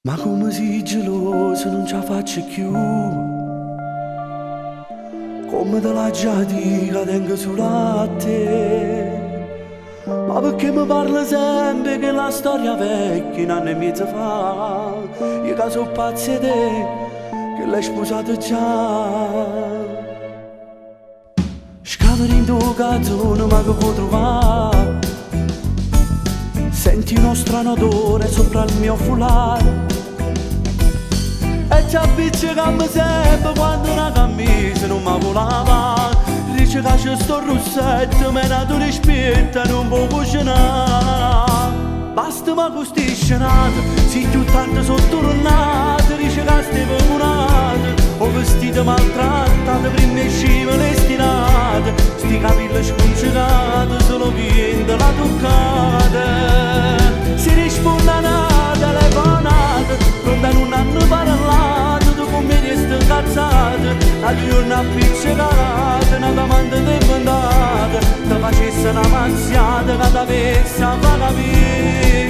Ma come sei geloso non ce la faccio più. Come te la già dico tengo sulla a te. Ma perché mi parla sempre che la storia vecchia un anno e mezzo fa io che sono pazzo di te che l'hai sposato già. Scavare in tuo canzone ma che può trovare. Senti uno strano odore sopra il mio foulard e ci appiccichiamo sempre quando una camisa non mi volava. Dice che c'è sto rossetto, me ne tu rispetto e non può cucinare. Basta ma questi scenate, sei più tanto sottornate. Dice che stai pavonate, ho vestito maltrattate, prima e scime le stirate. Sti capelli sconcerati, solo viendo la toccata. Si risponde a una telefonata, pronta non hanno parlato, tu con me resti incazzata. La giorno appiccicata, una domanda ti mandata, ti facesse una mazziata che ti avesse a far capire.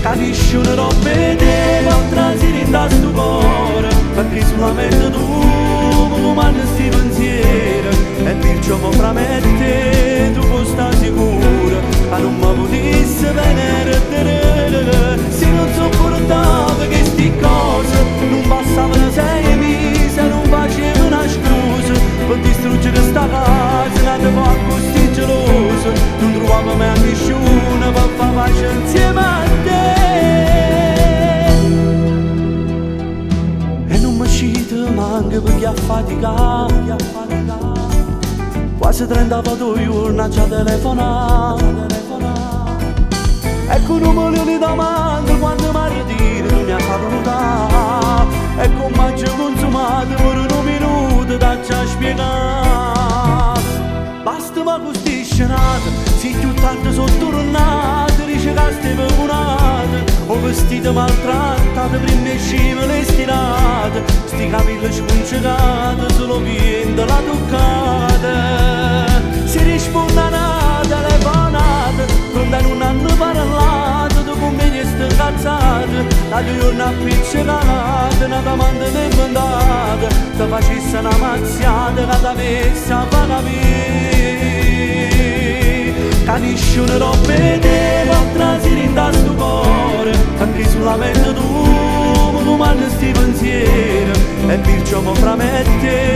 Capisci una roba e te che trasire in da sto cuore, perché solamente tu mi comandi sti pensieri e perciò mi promette tu puoi stare sicura che non mi potessi venire se non sopportavo che sti cose non passavano 6 mesi e non facevo una scusa per distruggere sta casa. Nata fa così geloso, non trovavo mai nessuno per far pace insieme a te. E non mi cito manca perché ha faticato, quasi 30 giorni già telefonato. Ecco numero di domande quando mi ritiro non mi ha fatto notare. Ecco un maggio consumato per un minuto da già spiegato. Basta ma questi scenate, sei più tanto sottornate. Dice che stai pavonate, ho vestito maltrattate, prima e scime le stirate. Sti capelli sconcerati, solo viendo la toccata. Si risponde a una telefonata, pronta non hanno parlato, tu con me resti incazzata. La giorno appiccicata, una domanda ti mandata, ti facesse una mazziata che ti avesse a far capire. Capisci una roba e te che trasire in da sto cuore, perché solamente tu mi comandi sti pensieri e perciò mi promette